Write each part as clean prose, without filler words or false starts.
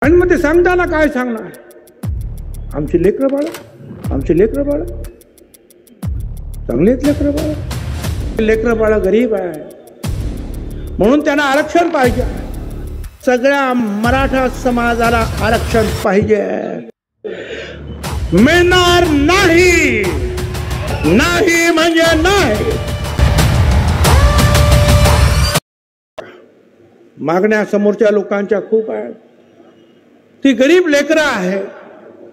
आणि मग ते सांगताना काय सांगणार, आमची लेकरं बाळ, आमची लेकरं बाळ चांगली आहेत, लेकरं बाळ, लेकरं बाळ गरीब आहे म्हणून त्यांना आरक्षण पाहिजे. सगळ्या मराठा समाजाला आरक्षण पाहिजे. मिळणार नाही, नाही म्हणजे नाही. मागण्या समोरच्या लोकांच्या खूप आहेत. ती गरीब लेकरं आहे,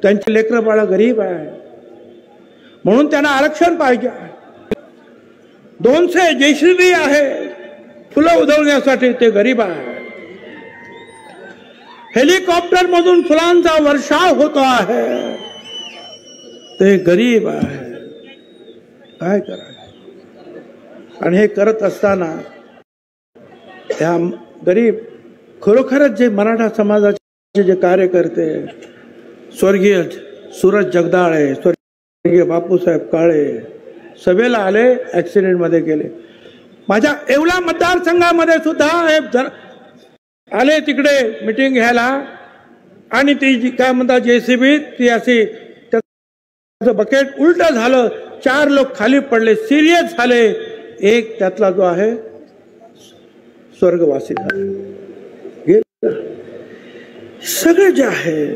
त्यांची लेकरं बाळ गरीब आहे म्हणून त्यांना आरक्षण पाहिजे. 200 JCB आहे फुलं उधळण्यासाठी, ते गरीब आहे. हेलिकॉप्टर मधून फुलांचा वर्षाव होतो आहे, ते गरीब आहे. काय करायचं. आणि हे करत असताना त्या गरीब खरोखरच जे मराठा समाजाचे जे कार्यकर्ते, स्वर्गीय सूरज जगदाळे, स्वर्गीय बापूसाहेब काळे सभेला आले, ऍक्सिडेंट मध्ये गेले. माझ्या येवला मतदारसंघामध्ये सुद्धा आले तिकडे मीटिंग घ्यायला. आणि ती काय म्हणतात JCB, ती अशी त्याचं बकेट उलट झालं, 4 लोक खाली पडले, सिरियस झाले. एक त्यातला जो आहे स्वर्गवासी झाले. सगळे जे आहे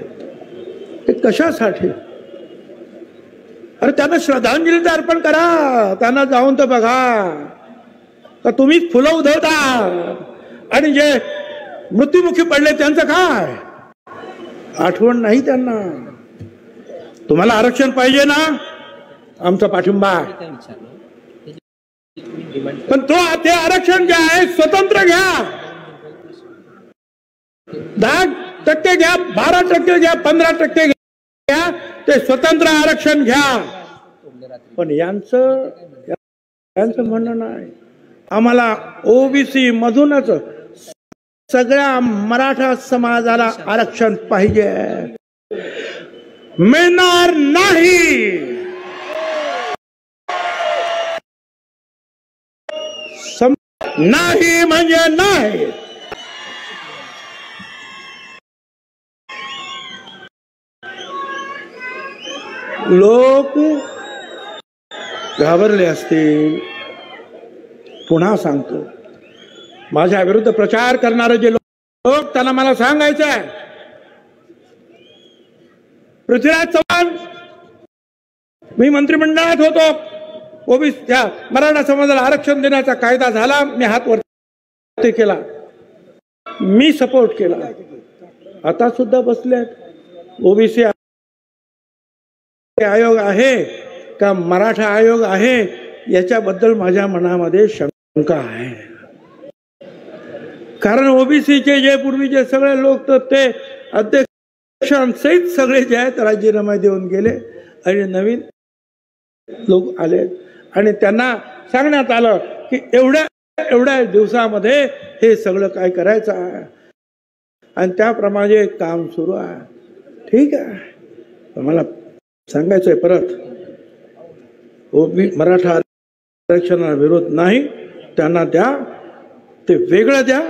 ते कशासाठी. अरे त्यांना श्रद्धांजली अर्पण करा, त्यांना जाऊन तर बघा का तुम्हीच फुलं उधळता. आणि जे मृत्युमुखी पडले त्यांचं काय, आठवण नाही त्यांना. तुम्हाला आरक्षण पाहिजे ना, आमचा पाठिंबा. पण ते आरक्षण जे आहे स्वतंत्र घ्या. 10% घ्या, 12% घ्या, 15% घ्या, ते स्वतंत्र आरक्षण घ्या. पण यांचं म्हणणं नाही, आम्हाला OBC मधूनच सगळ्या मराठा समाजाला आरक्षण पाहिजे. मिळणार नाही. नाही म्हणजे नाही. लोक घाबरले असतील. पुन्हा सांगतो, माझ्या विरुद्ध प्रचार करणारे जे लोक, त्यांना मला सांगायचं आहे, पृथ्वीराज चव्हाण, मी मंत्रिमंडळात होतो, OBC त्या मराठा समाजाला आरक्षण देण्याचा कायदा झाला, मी हात वरती केला, मी सपोर्ट केला. आता सुद्धा बसले. OBC आयोग आहे का मराठा आयोग आहे याच्याबद्दल माझ्या मनामध्ये शंका आहे. कारण OBCचे जे पूर्वीचे सगळे लोक, तर ते अध्यक्षांसहित सगळे जे आहेत राजीनामा देऊन गेले आणि नवीन लोक आले. आणि त्यांना सांगण्यात आलं की एवढ्या दिवसामध्ये हे सगळं काय करायचं आहे, आणि त्याप्रमाणे काम सुरू आहे. ठीक आहे, मला सांगायचंय परत, मराठा आरक्षणाला विरोध नाही, त्यांना द्या, ते वेगळं द्या.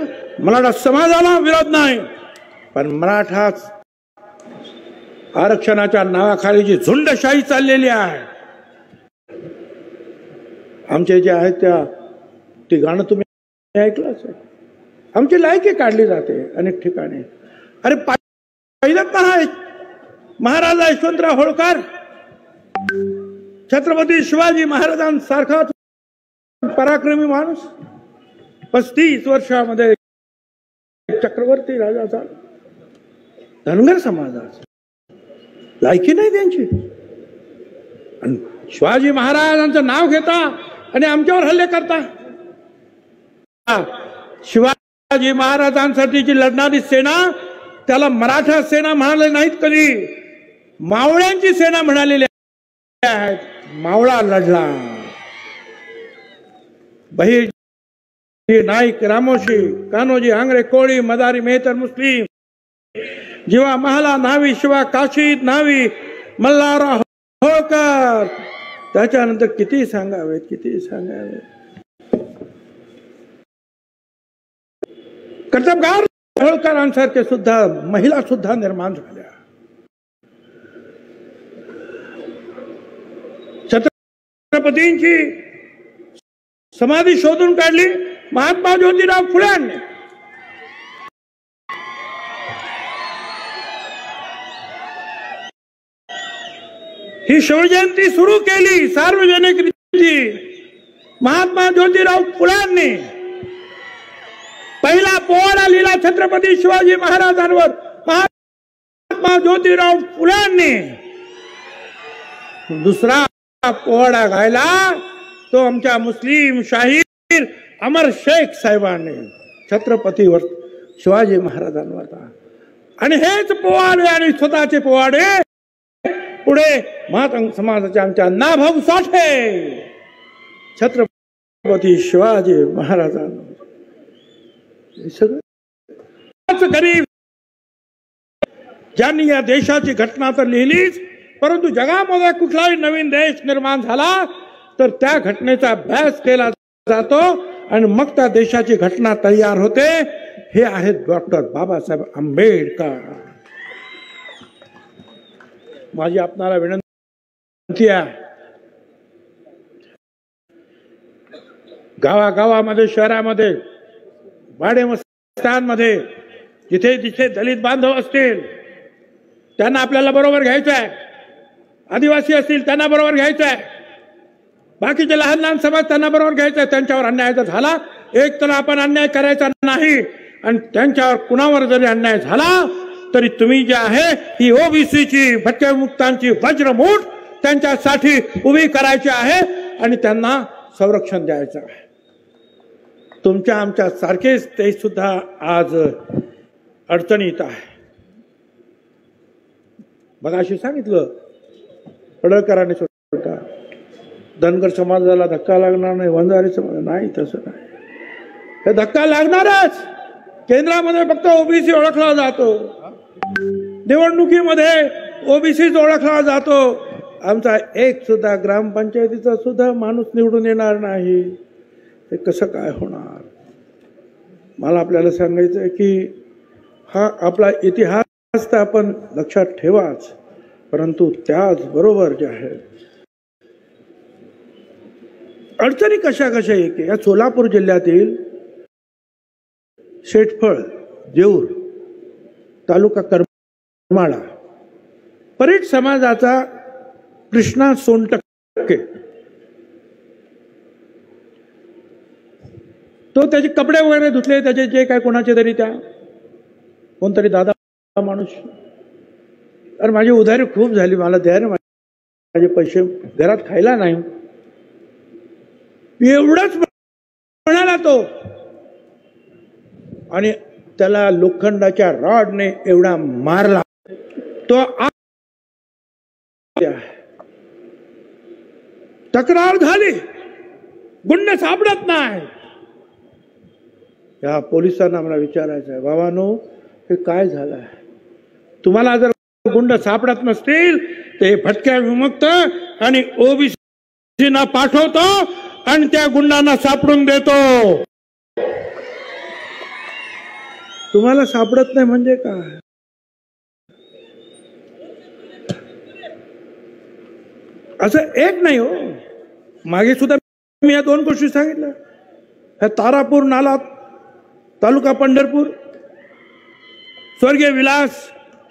मराठा समाजाला विरोध नाही, पण मराठा आरक्षणाच्या नावाखाली जी झुंडशाही चाललेली आहे, आमचे जे आहेत ते गाणं तुम्ही ऐकलं असेल, आमची लायकी काढली जाते अनेक ठिकाणी. अरे पहिलं पहा, महाराजा यशवंतराव होळकर, छत्रपती शिवाजी महाराजांसारखा पराक्रमी माणूस, 35 वर्षामध्ये चक्रवर्ती राजा झाला. धनगर समाजाचा लायकी नाही त्यांची. आणि शिवाजी महाराजांचं नाव घेता आणि आमच्यावर हल्ले करता. शिवाजी महाराजांसाठी जी लढणारी सेना, त्याला मराठा सेना म्हणाले नाहीत कधी, मावळ्यांची सेना म्हणालेली आहेत. मावळा लढला. बहीर नाईक, रामोशी, कान्होजी, आंग्रे, कोळी, मदारी, मेहतर, मुस्लिम, जीवा महाला, न्हावी, शिवा, काशीद, न्हावी, मल्हारराव होळकर. त्याच्यानंतर किती सांगावेत, किती सांगावेत. कर्तबगार होळकरांसारखे सुद्धा महिला सुद्धा निर्माण झाल्या. छत्रपतींची समाधी शोधून काढली महात्मा ज्योतिराव फुल्यांनी. ही शिवजयंती सुरू केली सार्वजनिक रीती महात्मा ज्योतिराव फुल्यांनी. पहिला पोवाडा लिहिला छत्रपती शिवाजी महाराजांवर महात्मा ज्योतिराव फुल्यांनी. दुसरा पोवाडा गायला तो आमच्या मुस्लिम शाहीर अमर शेख साहेबांनी छत्रपतीवर शिवाजी महाराजांवर. आणि हेच पोवाडे आणि स्वतःचे पोवाडे पुढे मातंग समाजाच्या आमच्या नाभाऊ साठे छत्रपती शिवाजी महाराजांवर. गरीब ज्यांनी या देशाची घटना तर लिहिलीच, परंतु जगामध्ये कुठलाही नवीन देश निर्माण झाला तर त्या घटनेचा अभ्यास केला जातो आणि मग त्या देशाची घटना तयार होते. हे आहेत डॉक्टर बाबासाहेब आंबेडकर. माझी आपणाला विनंती आहे, गावागावामध्ये शहरामध्ये वाडे मस्तांमध्ये जिथे जिथे दलित बांधव असतील त्यांना आपल्याला बरोबर घ्यायचं आहे. आदिवासी असतील त्यांना बरोबर घ्यायचं आहे. बाकीचे लहान लहान समाज त्यांना बरोबर घ्यायचं आहे. त्यांच्यावर अन्याय जर झाला एक तर आपण अन्याय करायचा नाही आणि त्यांच्यावर कुणावर जरी अन्याय झाला तरी तुम्ही जे आहे ही ओबीसीची भटक्या मुक्तांची वज्रमूठ त्यांच्यासाठी उभी करायची आहे आणि त्यांना संरक्षण द्यायचं आहे. तुमच्या आमच्या सारखेच ते सुद्धा आज अडचणीत आहे. मगाशी सांगितलं पडळकरांनी सुद्धा धनगर समाजाला धक्का लागणार नाही, वंजारी समाज नाही, तसं नाही. हे धक्का लागणारच. केंद्रामध्ये फक्त ओबीसी ओळखला जातो, निवडणुकीमध्ये ओबीसीच ओळखला जातो. आमचा एक सुद्धा ग्रामपंचायतीचा सुद्धा माणूस निवडून येणार नाही. ते कसं काय होणार? मला आपल्याला सांगायचं आहे की हा आपला इतिहास तर आपण लक्षात ठेवाच, परंतु त्याचबरोबर जे आहे अडचणी कशा कशा येते. या सोलापूर जिल्ह्यातील शेटफळ, जेऊर तालुका करमाळा परीट समाजाचा कृष्णा सोनटक्के तो त्याचे कपडे वगैरे धुतले, त्याचे जे काय कोणाचे तरी त्या कोणतरी दादा माणूस. अरे माझी उधारी खूप झाली, मला द्या रे माझे पैसे, घरात खायला नाही. एवढंच म्हणाला तो आणि त्याला लोखंडाच्या रॉडने एवढा मारला. तो तक्रार झाली, गुंड सापडत नाही. या पोलिसांना मला विचारायचं आहे, बाबांनो हे काय झालं आहे? तुम्हाला जर गुंड सापडत नसतील ते भटक्या विमुक्त आणि ओबीसीना पाठवतो आणि त्या गुंडांना सापडून देतो. तुम्हाला सापडत नाही म्हणजे काय? असं एक नाही हो. मागे सुद्धा मी या दोन गोष्टी सांगितल्या. ह्या तारापूर नाला तालुका पंढरपूर, स्वर्गीय विलास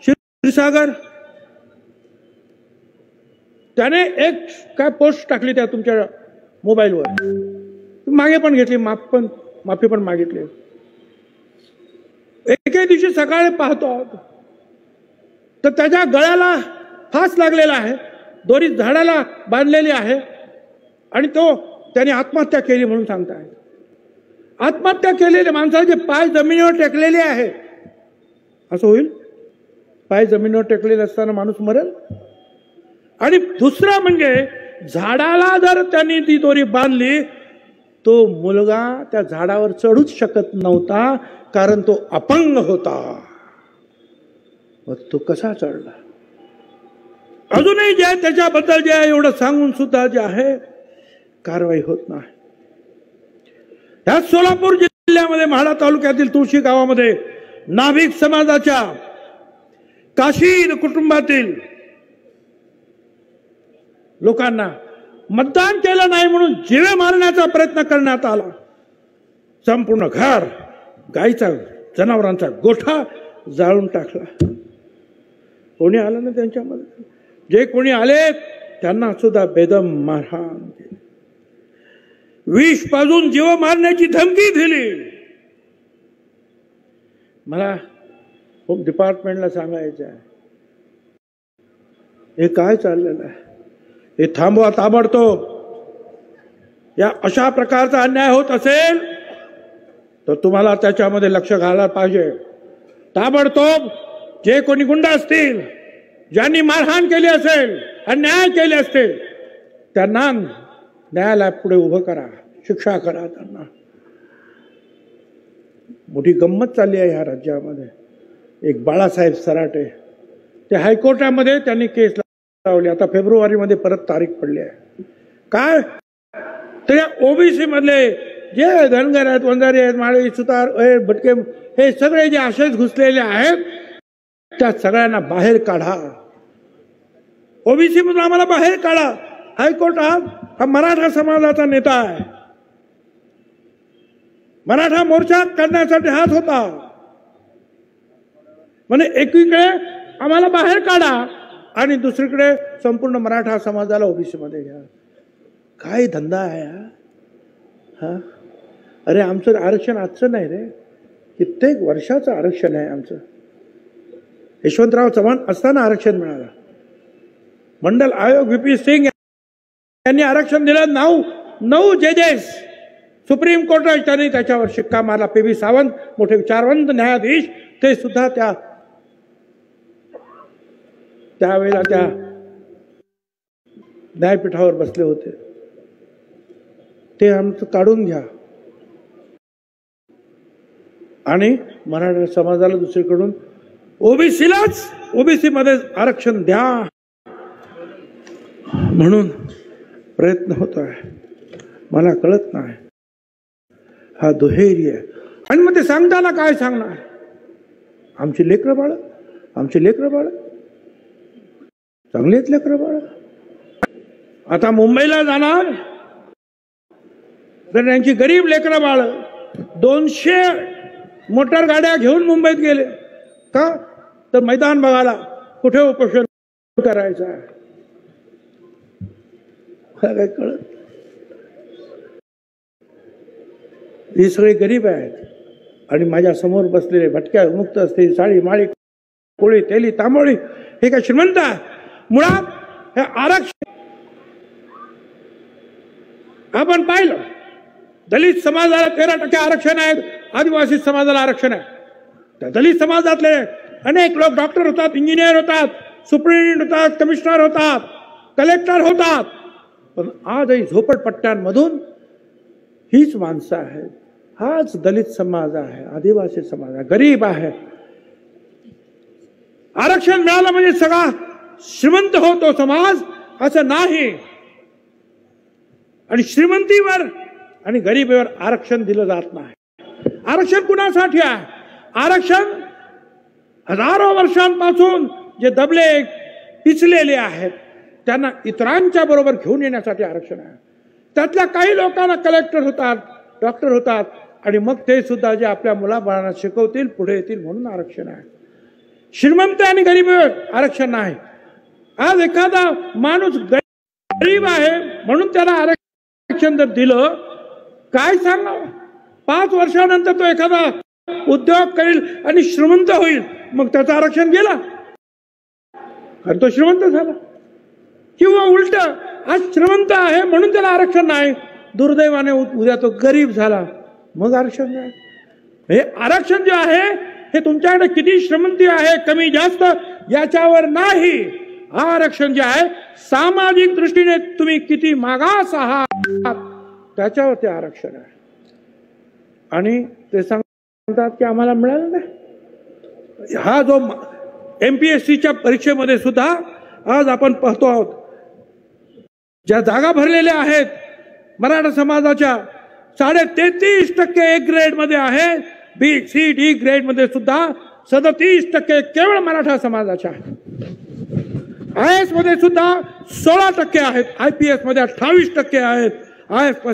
क्षीरसागर त्याने एक काय पोस्ट टाकली त्या तुमच्या मोबाईलवर, मागे पण घेतली, माफी पण मागितली. एके दिवशी सकाळी पाहतो तर त्याच्या गळ्याला फास लागलेला आहे, दोरी झाडाला बांधलेली आहे आणि तो त्याने आत्महत्या केली म्हणून सांगताय. आत्महत्या केलेल्या माणसाचे पाय जमिनीवर टेकलेले आहे. असं होईल? पाय जमिनीवर टेकलेले असताना माणूस मरेल? आणि दुसरं म्हणजे झाडाला जर त्यांनी ती दोरी बांधली तो मुलगा त्या झाडावर चढूच शकत नव्हता, कारण तो अपंग होता. मग तो कसा चढला? अजूनही जे आहे त्याच्याबद्दल जे आहे एवढं सांगून सुद्धा जे आहे कारवाई होत नाही. ह्या सोलापूर जिल्ह्यामध्ये म्हाडा तालुक्यातील तुळशी गावामध्ये नाभिक समाजाच्या काशीद कुटुंबातील लोकांना मतदान केलं नाही म्हणून जीवे मारण्याचा प्रयत्न करण्यात आला. संपूर्ण घर, गाईचा, जनावरांचा गोठा जाळून टाकला. कोणी आलं ना त्यांच्यामध्ये? जे कोणी आले त्यांना सुद्धा बेदम मारहाण केली, विष पाजून जीव मारण्याची धमकी दिली. मला होम डिपार्टमेंटला सांगायचं आहे, हे काय चाललेलं आहे? हे थांबवा ताबडतोब. या अशा प्रकारचा अन्याय होत असेल तर तुम्हाला त्याच्यामध्ये लक्ष घालायला पाहिजे. ताबडतोब जे कोणी गुंड असतील, ज्यांनी मारहाण केली असेल, अन्याय केले असतील, त्यांना न्यायालयात पुढे उभं करा, शिक्षा करा त्यांना. मोठी गंमत चालली आहे ह्या राज्यामध्ये. एक बाळासाहेब सराटे, ते हायकोर्टामध्ये त्यांनी केस लावली. आता फेब्रुवारीमध्ये परत तारीख पडली आहे. काय तर या ओबीसी मधले जे धनगर आहेत, वंजारी आहेत, माळी, सुतार, भटके, हे सगळे जे असेच घुसलेले आहेत, त्या सगळ्यांना बाहेर काढा. ओबीसी मधून आम्हाला बाहेर काढा. हायकोर्ट हा मराठा समाजाचा नेता आहे. मराठा मोर्चा करण्यासाठी हात होता. म्हणजे एकीकडे आम्हाला बाहेर काढा आणि दुसरीकडे संपूर्ण मराठा समाजाला ओबीसी मध्ये घ्या. काय धंदा आहे हा? अरे आमचं आरक्षण आजचं नाही रे, कित्येक वर्षाचं आरक्षण आहे आमचं. यशवंतराव चव्हाण असताना आरक्षण मिळालं. मंडल आयोग व्हीपी सिंग यांनी आरक्षण दिलं. 9 जजेस सुप्रीम कोर्टात त्यांनी त्याच्यावर शिक्का मारला. पी.व्ही. सावंत मोठे विचारवंत न्यायाधीश, ते सुद्धा त्यावेळेला त्या न्यायपीठावर बसले होते. ते आमचं काढून घ्या आणि मराठा समाजाला दुसरीकडून ओबीसी मध्ये आरक्षण द्या म्हणून प्रयत्न होत आहे. मला कळत नाही हा दुहेरी आहे. आणि मग ते सांगताना काय सांगणार? आमची लेकरं बाळ, आमची लेकरं बाळ चांगली आहेत. लेकरं बाळ आता मुंबईला जाणार तर त्यांची गरीब लेकरं बाळ 200 मोटर गाड्या घेऊन मुंबईत गेले. का तर मैदान बघायला, कुठे उपोषण करायचं आहे. काय कळत? हे सगळे गरीब आहेत आणि माझ्या समोर बसलेले भटक्या, मुक्त असतील, साळी, माळी, कोळी, तेली, तांबोळी, हे काय श्रीमंत आहे? मुळात हे आरक्षण आपण पाहिलं. दलित समाजाला 13% आरक्षण आहे, आदिवासी समाजाला आरक्षण आहे. त्या दलित समाजातले अनेक लोक डॉक्टर होतात, इंजिनियर होतात, सुप्रिंटेंडेंट होतात, कमिशनर होतात, कलेक्टर होतात. पण आजही झोपडपट्ट्यांमधून हीच माणसं आहेत. हाच दलित समाज आहे, आदिवासी समाज आहे, गरीब आहे. आरक्षण मिळालं म्हणजे सगळा श्रीमंत होतो समाज असं नाही. आणि श्रीमंतीवर आणि गरिबीवर आरक्षण दिलं जात नाही. आरक्षण कुणासाठी आहे? आरक्षण हजारो वर्षांपासून जे दबले पिचलेले आहेत त्यांना इतरांच्या बरोबर घेऊन येण्यासाठी आरक्षण आहे. त्यातल्या काही लोकांना कलेक्टर होतात, डॉक्टर होतात आणि मग ते सुद्धा जे आपल्या मुलाबाळांना शिकवतील, पुढे येतील म्हणून आरक्षण आहे. श्रीमंत आणि गरीबीवर आरक्षण नाही. आज एखादा माणूस गरीब आहे म्हणून त्याला आरक्षण जर दिलं, काय सांगावं? 5 वर्षानंतर तो एखादा उद्योग करेल आणि श्रीमंत होईल, मग त्याचं आरक्षण गेला कारण तो श्रीमंत झाला. किंवा उलट, आज श्रीमंत आहे म्हणून त्याला आरक्षण नाही, दुर्दैवाने उद्या तो गरीब झाला, मग आरक्षण नाही. हे आरक्षण जे आहे हे तुमच्याकडे किती श्रीमंती आहे, कमी जास्त, याच्यावर नाही. आरक्षण जे आहे सामाजिक दृष्टीने तुम्ही किती मागास आहात त्याच्यावर ते आरक्षण आहे. आणि ते सांगतात की आम्हाला मिळालं नाही. हा जो MPSCच्या परीक्षेमध्ये सुद्धा आज आपण पाहतो आहोत, ज्या जागा भरलेल्या आहेत मराठा समाजाच्या 33.5% एक ग्रेड मध्ये आहे बी सी डी ग्रेड मध्ये सुद्धा 37% केवळ मराठा समाजाच्या IAS मध्ये सुद्धा 16% आहेत, IPS मध्ये 28% आहेत, IF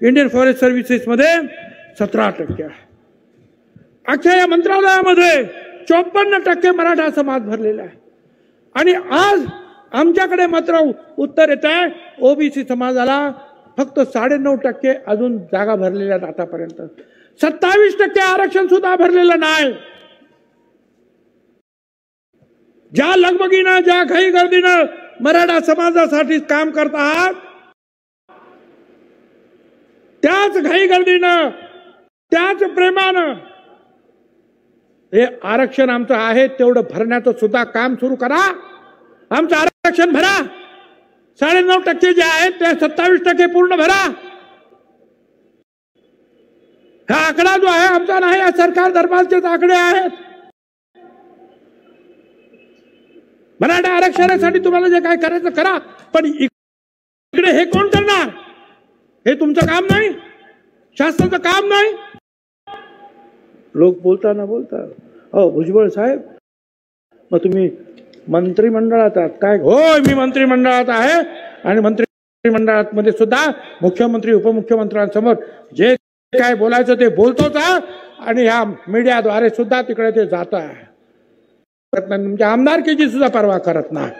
इंडियन फॉरेस्ट सर्व्हिसेस मध्ये 17% आहे. अख्ख्या या मंत्रालयामध्ये 54% मराठा समाज भरलेला आहे. आणि आज आमच्याकडे मात्र उत्तर येत आहे ओबीसी समाजाला फक्त 9.5% अजून जागा भरलेल्या आहेत आतापर्यंत. 27% आरक्षण सुद्धा भरलेलं नाही. ज्या लगबगीनं ज्या घाई गर्दीनं मराठा समाजासाठी काम करत आहात त्याच घाई गर्दीनं त्याच प्रेमानं हे आरक्षण आमचं आहे तेवढं भरण्याचं सुद्धा काम सुरू करा. आमचं आरक्षण भरा. 9.5% जे आहेत ते 27% पूर्ण भरा. हा आकडा जो आहे आमचा नाही, या सरकार दरबारचेच आकडे आहेत. मराठा आरक्षणासाठी तुम्हाला जे काय करायचं करा, पण इकडे हे कोण करणार? हे तुमचं काम नाही, शासनाचं काम नाही. लोक बोलता हो भुजबळ साहेब मग तुम्ही मंत्रिमंडळात आहात काय? होय, मी मंत्रिमंडळात आहे आणि मंत्रिमंडळात मध्ये सुद्धा मुख्यमंत्री उपमुख्यमंत्र्यांसमोर जे काय बोलायचं ते बोलतोच आणि ह्या मीडियाद्वारे सुद्धा तिकडे ते जात आहे. तुमच्या आमदारकीची सुद्धा पर्वा करत नाही.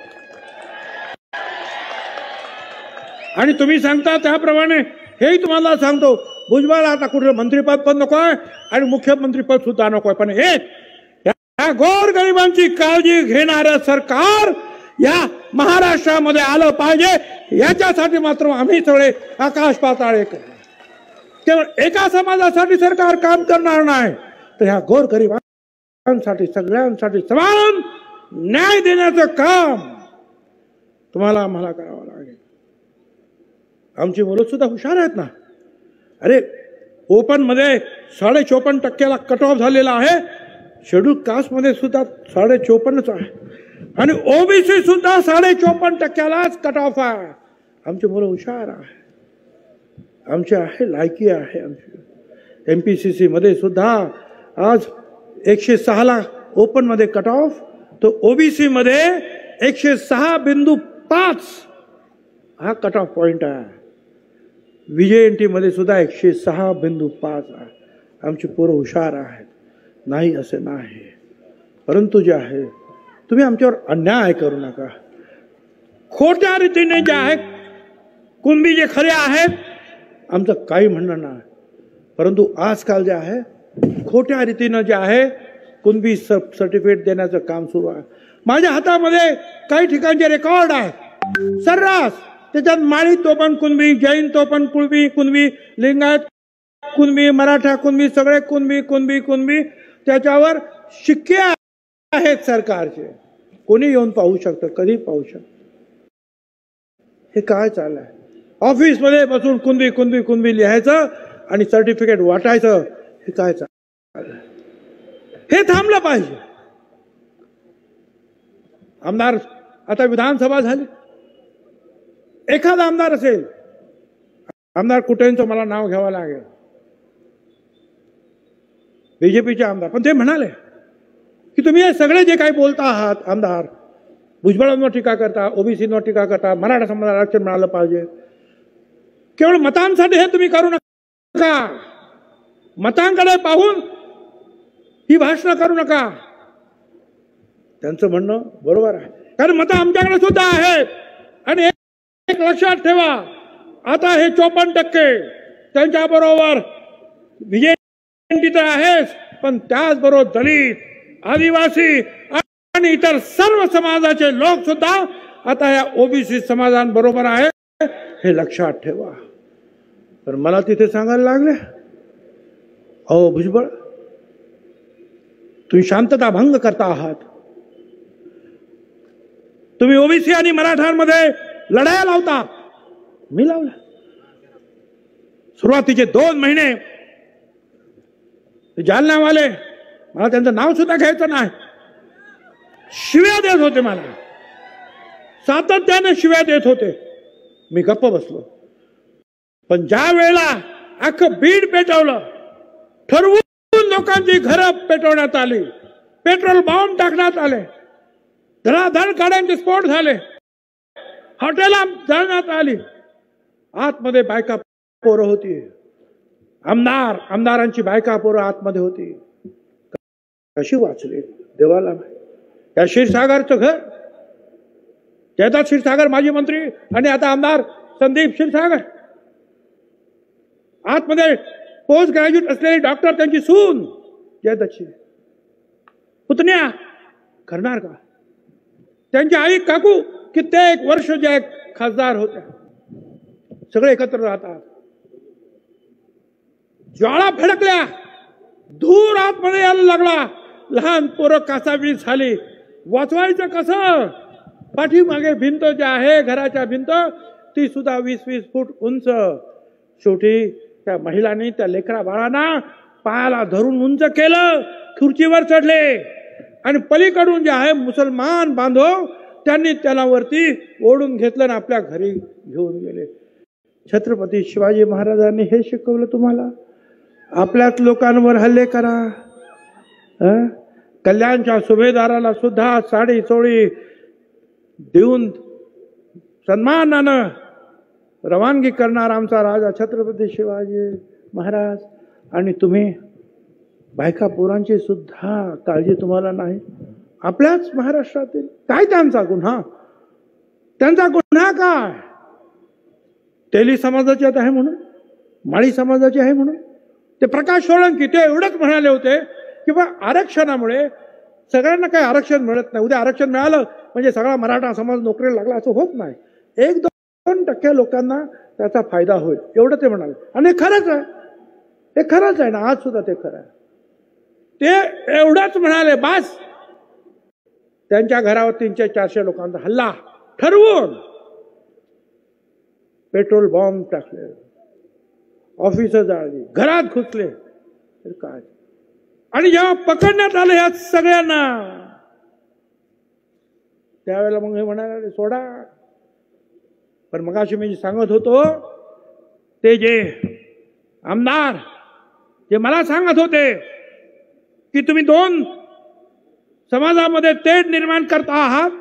आणि तुम्ही सांगता त्याप्रमाणे हेही तुम्हाला सांगतो, भुजबळ आता कुठलं मंत्रिपद पण नकोय आणि मुख्यमंत्रीपद सुद्धा नकोय, पण एक या गोरगरिबांची काळजी घेणारं सरकार या महाराष्ट्रामध्ये आलं पाहिजे. याच्यासाठी मात्र आम्ही सगळे आकाश पाताळ एक. केवळ एका समाजासाठी सरकार काम करणार नाही, तर ह्या गोरगरिबांसाठी सगळ्यांसाठी समान न्याय देण्याचं काम तुम्हाला आम्हाला करावं लागेल. आमची मुलं सुद्धा हुशार आहेत ना. अरे ओपन मध्ये 54.5% कट ऑफ झालेला आहे. शेड्यूल कास्ट मध्ये सुद्धा 54.5% आहे आणि ओबीसी सुद्धा 54.5%लाच कट ऑफ आहे. आमची मुलं हुशार आहे, आमची आहे लायकी आहे. आमची MPCC मध्ये सुद्धा आज 106ला ओपन मध्ये कट ऑफ, तो ओबीसी मध्ये 106.5 हा कट ऑफ पॉइंट आहे. VJNT मध्ये सुद्धा 106.5 आहे. आमची पोरं हुशार आहेत, नाही असे नाही. परंतु जे आहे तुम्ही आमच्यावर अन्याय करू नका. खोट्या रीतीने जे आहे कुणबी जे खरे आहेत आमचं काही म्हणणं नाही, परंतु आजकाल जे आहे खोट्या रीतीनं जे आहे कुणबी सर्टिफिकेट देण्याचं काम सुरू आहे. माझ्या हातामध्ये काही ठिकाणचे रेकॉर्ड आहे सर्रास. त्याच्यात माळी तो पण कुणबी, जैन तो पण कुणबी, लिंगायत कुणबी, मराठा कुणबी, सगळे कुणबी. त्याच्यावर शिक्के आहेत सरकारचे. कोणी येऊन पाहू शकतं, कधी पाहू शकतं. हे काय चाललंय? ऑफिसमध्ये बसून कुणबी लिहायचं आणि सर्टिफिकेट वाटायचं. हे काय चाललंय? हे थांबलं पाहिजे. आमदार आता विधानसभा झाली, एखादा आमदार असेल, आमदार कुठेंचं मला नाव घ्यावं लागेल, बीजेपीचे आमदार, पण ते म्हणाले की तुम्ही हे सगळे जे काही बोलता आहात आमदार, भुजबळांवर टीका करता, ओबीसीवर टीका करता, मराठा समाजाला आरक्षण मिळालं पाहिजे, केवळ मतांसाठी हे तुम्ही करू नका. मतांकडे पाहून ही भाषणं करू नका. त्यांचं म्हणणं बरोबर आहे, कारण मतं आमच्याकडे सुद्धा आहेत. आणि एक लक्षात ठेवा, आता हे 54% त्यांच्याबरोबर VJNT तर आहेच, पण त्याचबरोबर दलित, आदिवासी आणि इतर सर्व समाजाचे लोक सुद्धा आता या ओबीसी समाजांबरोबर आहे, हे लक्षात ठेवा. तर मला तिथे सांगायला लागले, अहो भुजबळ तुम्ही शांतता भंग करता आहात. तुम्ही ओबीसी आणि मराठ्यांमध्ये लढाया लावता. मी लावला. सुरुवातीचे 2 महिने जालन्यावाले, मला त्यांचं नाव सुद्धा घ्यायचं नाही, शिव्या देत होते. मला सातत्याने शिव्या देत होते. मी गप्प बसलो. पण ज्या वेळेला अख्खं बीड पेटवलं, ठरवून लोकांची घरं पेटवण्यात आली, पेट्रोल बॉम्ब टाकण्यात आले, धडाधड गाड्यांचे स्फोट झाले, हॉटेला जाळण्यात आली, आतमध्ये बायका पोरं होती, आमदारांची बायका पोरं आतमध्ये होती. कशी वाचली देवाला. त्या क्षीरसागरचं घर, जयदत्त क्षीरसागर माजी मंत्री आणि आता आमदार संदीप क्षीरसागर, आतमध्ये पोस्ट ग्रॅज्युएट असलेली डॉक्टर, त्यांची सून जयदत्तची पुतण्या करणार का. त्यांची आई काकू कित्येक वर्ष ज्या खासदार होत्या, सगळे एकत्र राहतात. ज्वाळा फडकल्या, धूर आतमध्ये यायला लागला, लहान पोरं कासावीस झाली. वाचवायचं कसं. पाठीमागे भिंत जी आहे, घराच्या भिंत, ती सुद्धा 20-20 फूट उंच. शेवटी त्या महिलांनी त्या लेकरा बाळांना पायाला धरून उंच केलं, खुर्चीवर चढले आणि पलीकडून जे आहे मुसलमान बांधव, त्यांनी त्याला वरती ओढून घेतलं आणि आपल्या घरी घेऊन गेले. छत्रपती शिवाजी महाराजांनी हे शिकवलं तुम्हाला. आपल्याच लोकांवर हल्ले करा. कल्याणच्या सुभेदाराला सुद्धा साडी चोळी देऊन सन्मानानं रवानगी करणार आमचा राजा छत्रपती शिवाजी महाराज. आणि तुम्ही बायका पोरांची सुद्धा काळजी तुम्हाला नाही. आपल्याच महाराष्ट्रातील काय त्यांचा गुन्हा. त्यांचा गुन्हा काय. तेली समाजाचे आहे म्हणून, माळी समाजाचे आहे म्हणून. ते प्रकाश सोळंकी ते एवढंच म्हणाले होते की बा आरक्षणामुळे सगळ्यांना काही आरक्षण मिळत नाही, उद्या आरक्षण मिळालं म्हणजे सगळा मराठा समाज नोकरीला लागला, असं होत नाही. 1-2% लोकांना त्याचा फायदा होईल एवढं ते म्हणाले. आणि हे खरंच आहे, हे खरंच आहे ना. आज सुद्धा ते खरं आहे. ते एवढंच म्हणाले बास. त्यांच्या घरावर 300-400 लोकांचा हल्ला ठरवून पेट्रोल बॉम्ब टाकले, ऑफिस जाळली, घरात घुसले. काय. आणि जेव्हा पकडण्यात आलं ह्या सगळ्यांना, त्यावेळेला मग हे म्हणाले सोडा. पण मगाशी मी सांगत होतो ते जे आमदार जे मला सांगत होते की तुम्ही 2 समाजामध्ये तेढ निर्माण करता आहात,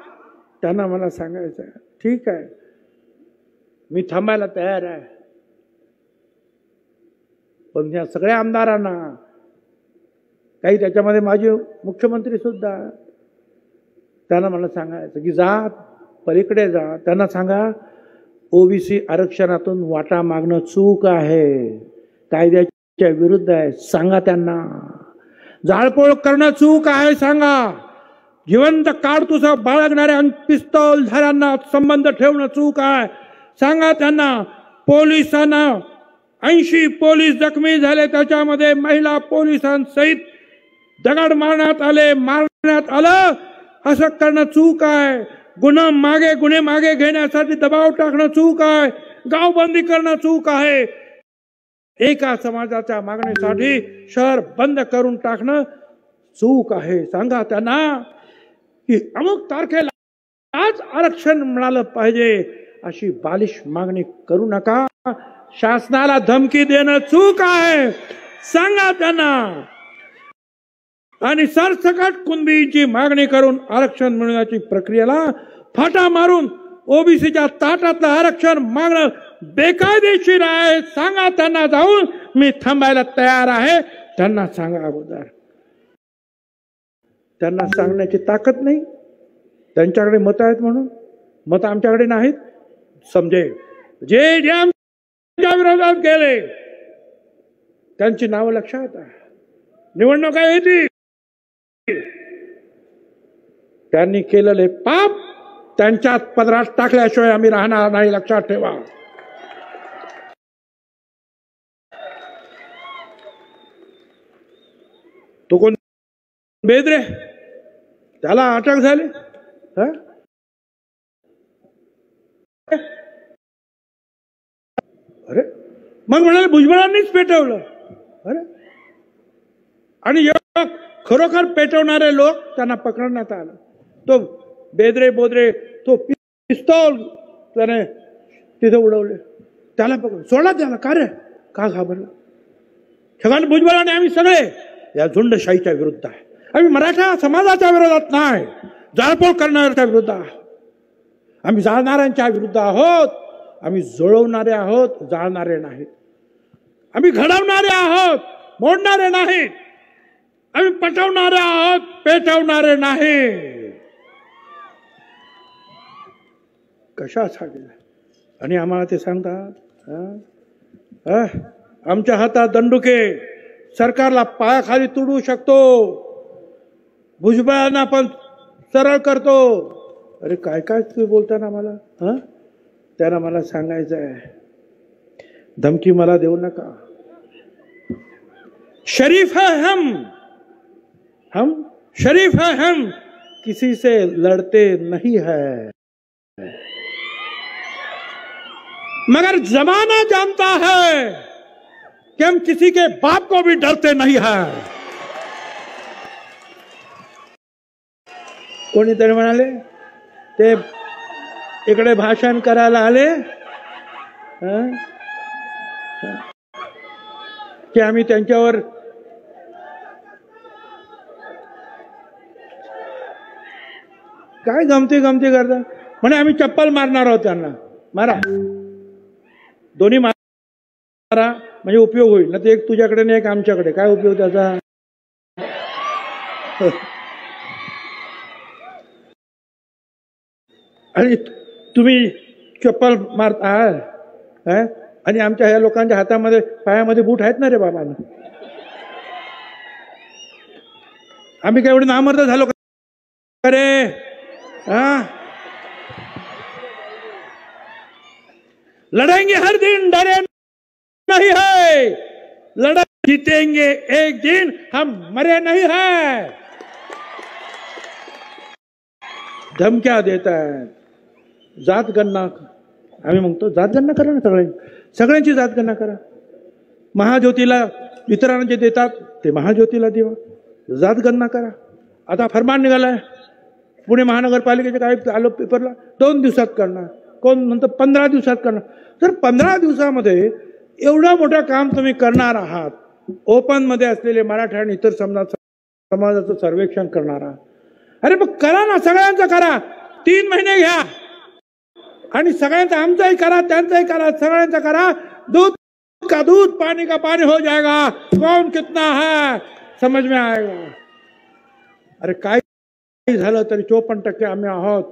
त्यांना मला सांगायचं आहे ठीक आहे, मी थांबायला तयार आहे. पण या सगळ्या आमदारांना, काही त्याच्यामध्ये माझे मुख्यमंत्री सुद्धा, त्यांना मला सांगायचं की जा पलीकडे जा. त्यांना सांगा ओबीसी आरक्षणातून वाटा मागणं चूक आहे, कायद्याच्या विरुद्ध आहे. सांगा त्यांना. जाळपोळ करणं चूक आहे सांगा. जिवंत काडतुसा बाळगणाऱ्या आणि पिस्तौल धाऱ्यांना संबंध ठेवणं चूक आहे सांगा त्यांना. पोलिसांना 80 पोलीस जखमी झाले, त्याच्यामध्ये महिला पोलिसांसहित दगड मारण्यात आलं. असं करणं चूक आहे. गुन्हे मागे घेण्यासाठी दबाव टाकणं चूक आहे. गावबंदी करणं चूक आहे. एका समाजाच्या मागणीसाठी शहर बंद करून टाकणं चूक आहे. सांगा त्यांना की अमुक तारखेला आज आरक्षण मिळालं पाहिजे, अशी बालिश मागणी करू नका. शासनाला धमकी देणं चूक आहे सांगा त्यांना. आणि सरसकट कुणबीची मागणी करून आरक्षण मिळवण्याची प्रक्रियेला फाटा मारून ओबीसीच्या ताटातलं आरक्षण मागणं बेकायदेशीर आहे सांगा त्यांना. जाऊन मी थांबायला तयार आहे त्यांना सांगा. अगोदर त्यांना सांगण्याची ताकद नाही. त्यांच्याकडे मत आहेत म्हणून, मत आमच्याकडे नाहीत समजे. जे जे आमच्या विरोधात गेले त्यांची नावं लक्षात आहे. निवडणुका येतील, त्यांनी केलेले पाप त्यांच्यात पदरात टाकल्याशिवाय आम्ही राहणार नाही, लक्षात ठेवा. तो कोण बेदरे, त्याला अटक झाली. अरे मग म्हणाले भुजबळांनीच पेटवलं. अरे आणि खरोखर पेटवणारे लोक त्यांना पकडण्यात आलं. तो बेदरे बोदरे तो पिस्तौल त्याने तिथे उडवले, त्याला पकडून सोडा. त्याला का रे, का घाबरला. छगन भुजबळ आणि आम्ही सगळे या झुंडशाहीच्या विरुद्ध आहे. आम्ही मराठा समाजाच्या विरोधात नाही, जाळपोळ करणाऱ्याच्या विरुद्ध आहोत. आम्ही जाळणाऱ्यांच्या विरुद्ध आहोत. आम्ही जुळवणारे आहोत, जाळणारे नाहीत. आम्ही घडवणारे आहोत, मोडणारे नाहीत. आम्ही पटवणारे आहोत, पेटवणारे नाही. कशासाठी? आणि आम्हाला ते सांगतात आमच्या हातात दंडुके, सरकारला पायाखाली तुडवू शकतो, भुजबळांना पण सरळ करतो. अरे काय काय तुम्ही बोलता ना मला? त्यांना मला सांगायचं आहे, धमकी मला देऊ नका. शरीफ है हम शरीफ है हम, किसी से लड़ते नहीं है, मगर जमाना जानता है कि हम किसी के बाप को भी डरते नहीं है. कोणीतरी म्हणाले ते इकडे भाषण करायला आले की आम्ही त्यांच्यावर काय गमती करतात. म्हणे आम्ही चप्पल मारणार आहोत त्यांना. मारा, दोन्ही मारा, म्हणजे उपयोग होईल ना. ते एक तुझ्याकडे नाही, एक आमच्याकडे. काय उपयोग त्याचा? आणि तुम्ही चप्पल मारता आणि आमच्या ह्या लोकांच्या हातामध्ये पायामध्ये बूट आहेत ना रे बाबा. आम्ही काय एवढे नामर्द झालो का रे? लड़ेंगे हर दिन, डरे नहीं है, लड़ा जीतेंगे एक दिन, हम मरे नहीं है. धमक्या देता है. जात गणना आम्ही म्हणतो, जात गणना करा ना. सगळ्यांची जात गणना करा. महाज्योतीला इतरांना जे देतात ते महाज्योतीला देवा. जात गणना करा. आता फरमान निघालाय पुणे महानगरपालिकेचे, काय आलं पेपरला, 2 दिवसात करणार, कोण म्हणतं 15 दिवसात करणार. तर 15 दिवसामध्ये एवढं मोठं काम तुम्ही करणार आहात. ओपन मध्ये असलेले मराठा आणि इतर समाजाचं सर्वेक्षण करणार आहात. अरे मग करा ना, सगळ्यांचं करा. 3 महिने घ्या आणि सगळ्यांचं, आमचंही करा, त्यांचंही करा, सगळ्यांचं करा. दूध का दूध, पानी का पानी हो जाएगा. कौन कितना है समझ में आएगा. अरे काय झालं तरी 54% आम्ही आहोत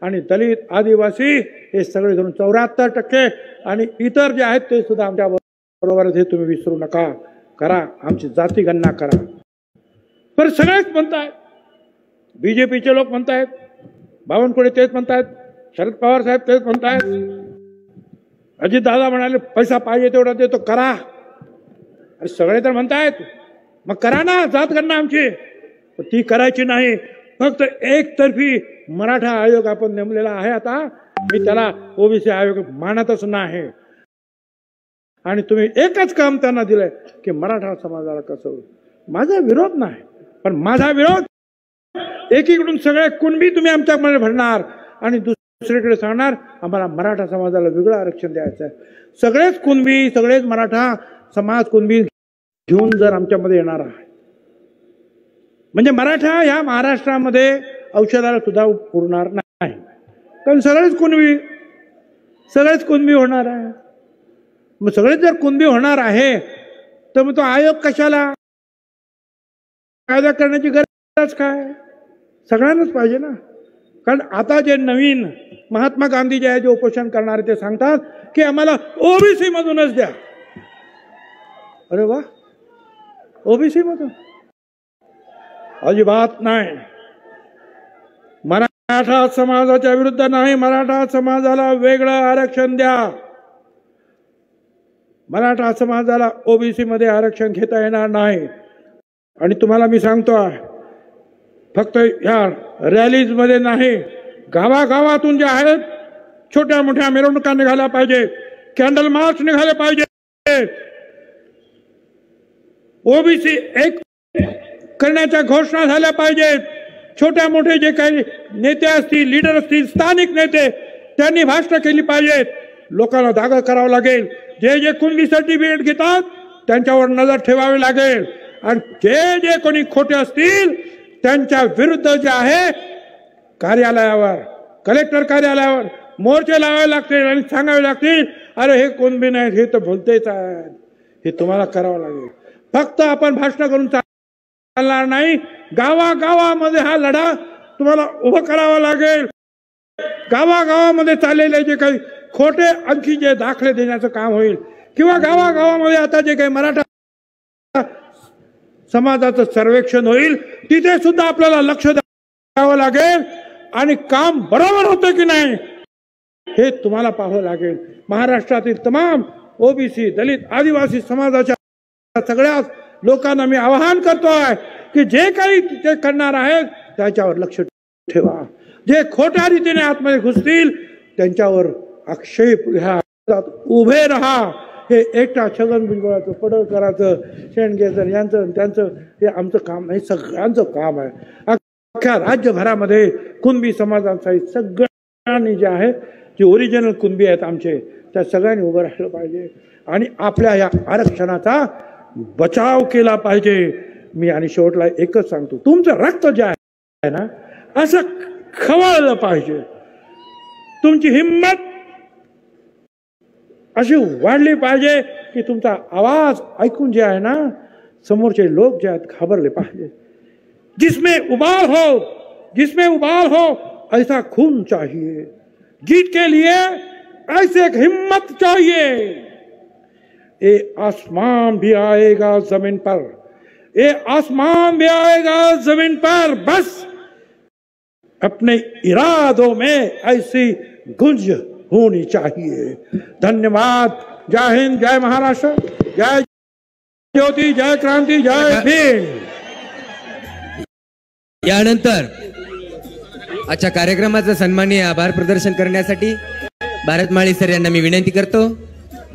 आणि दलित, आदिवासी हे सगळे धरून 74% आणि इतर जे आहेत ते सुद्धा आमच्या बरोबर. हे तुम्ही विसरू नका. करा, आमची जाती गणना करा. पण सगळेच म्हणतायत, बीजेपीचे लोक म्हणतायत, बावनकुळे तेच म्हणतायत, शरद पवार साहेब तेच म्हणतायत, अजित दादा म्हणाले पैसा पाहिजे तेवढा देतो, करा. अरे सगळे तर म्हणतायत, मग करा ना जात गणना आमची. ती करायची नाही, फक्त एकतर्फी मराठा आयोग आपण नेमलेला आहे. आता मी त्याला ओबीसी आयोग मानतच नाही. आणि तुम्ही एकच काम त्यांना दिलंय की मराठा समाजाला कसं. माझा विरोध नाही, पण माझा विरोध एकीकडून सगळे कुणबी तुम्ही आमच्यामध्ये भरणार आणि दुसरीकडे सांगणार आम्हाला मराठा समाजाला वेगळं आरक्षण द्यायचं आहे. सगळेच कुणबी, सगळेच मराठा समाज कुणबी घेऊन जर आमच्यामध्ये येणार आहे म्हणजे मराठा या महाराष्ट्रामध्ये औषधाला सुद्धा उरणार नाही. कारण सगळेच कुणबी होणार आहे. मग सगळेच जर कुणबी होणार आहे तर मग तो आयोग कशाला? कायदा करण्याची गरज काय? सगळ्यांनाच पाहिजे ना. कारण आता जे नवीन महात्मा गांधी जे आहे, जे उपोषण करणारे, ते सांगतात की आम्हाला ओबीसी मधूनच द्या. अरे वा, ओबीसी मधून? अजिबात नाही. मराठा समाजाच्या विरुद्ध नाही. मराठा समाजाला वेगळं आरक्षण द्या. मराठा समाजाला ओबीसी मध्ये आरक्षण घेता येणार नाही. आणि तुम्हाला मी सांगतो, फक्त या रॅलीज मध्ये नाही, गावागावातून जे आहेत छोट्या मोठ्या मिरवणुका निघाल्या पाहिजे, कॅन्डल मार्च निघाले पाहिजे, ओबीसी एक करण्याच्या घोषणा झाल्या पाहिजेत. छोट्या मोठे जे काही नेते असतील, लीडर असतील, स्थानिक नेते, त्यांनी भाषणं केली पाहिजेत. लोकांना जागा करावं लागेल. जे जे कुणबी सर्टिफिकेट घेतात त्यांच्यावर नजर ठेवावी लागेल. आणि जे जे कोणी खोटे असतील त्यांच्या विरुद्ध जे आहे कार्यालयावर, कलेक्टर कार्यालयावर मोर्चे लावावे लागतील आणि सांगावे लागतील, अरे हे कोण बी नाही, हे तर भलतेच आहेत. हे तुम्हाला करावं लागेल. फक्त आपण भाषण करून चालणार नाही. गावागावामध्ये हा लढा तुम्हाला उभा करावा लागेल. गावागावामध्ये चाललेले जे काही खोटे आणखी जे दाखले देण्याचं काम होईल किंवा गावागावामध्ये आता जे काही मराठा समाजाचं सर्वेक्षण होईल तिथे सुद्धा आपल्याला लक्ष द्यावं लागेल आणि काम बरोबर होतं की नाही हे तुम्हाला पाहावं लागेल. महाराष्ट्रातील तमाम ओबीसी, दलित, आदिवासी समाजाच्या सगळ्याच लोकांना मी आवाहन करतोय की जे काही ते करणार आहेत त्याच्यावर लक्ष ठेवा. जे खोट्या रीतीने आतमध्ये घुसतील त्यांच्यावर आक्षेप घ्या, उभे राहा. हे एकटा छगन भुजबळाचं, पडळकरांचं, शेंडगेचं, यांचं त्यांचं हे आमचं काम नाही, सगळ्यांचं काम आहे. अख्ख्या राज्यभरामध्ये कुणबी समाजांचा सगळ्यांनी जे आहे जे ओरिजिनल कुणबी आहेत आमचे त्या सगळ्यांनी उभं राहिलं पाहिजे आणि आपल्या या आरक्षणाचा बचाव केला पाहिजे. मी आणि शेवटला एकच सांगतो, तुमचं रक्त जे आहे ना असं खवळलं पाहिजे. तुमची हिम्मत अशी वाढली पाहिजे की तुमचा आवाज ऐकून जे आहे ना समोरचे लोक जे आहेत घाबरले पाहिजे. जिसमें उबाल हो ऐसा खून चाहिए. जीत के लिए ऐसे एक हिम्मत चाहिए. ये आसमान भी आएगा जमीन पर, ये आसमान भी आएगा जमीन पर, बस अपने इरादों में ऐसी गुंज होनी चाहिए. धन्यवाद. जय हिंद, जय महाराष्ट्र, जय ज्योती, जय क्रांती, जय भीम. यानंतर आजच्या कार्यक्रमाचं सन्माननीय आभार प्रदर्शन करण्यासाठी भारत माळी सर यांना मी विनंती करतो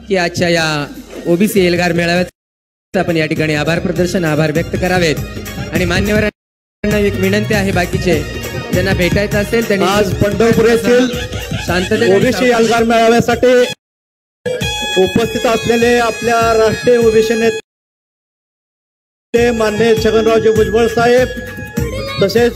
की आजच्या या ओबीसी एल्गार मेळाव्यात आपण या ठिकाणी आभार प्रदर्शन, आभार व्यक्त करावेत. आणि मान्यवरांना एक विनंती आहे, बाकीचे ज्यांना भेटायचं असेल त्यांनी आज पंढरपूर येथील शांततेने ओबीसी एल्गार मेळाव्यासाठी उपस्थित असलेले आपल्या राष्ट्रीय ओबीसी नेते माननीय छगनरावजी भुजबळ साहेब तसेच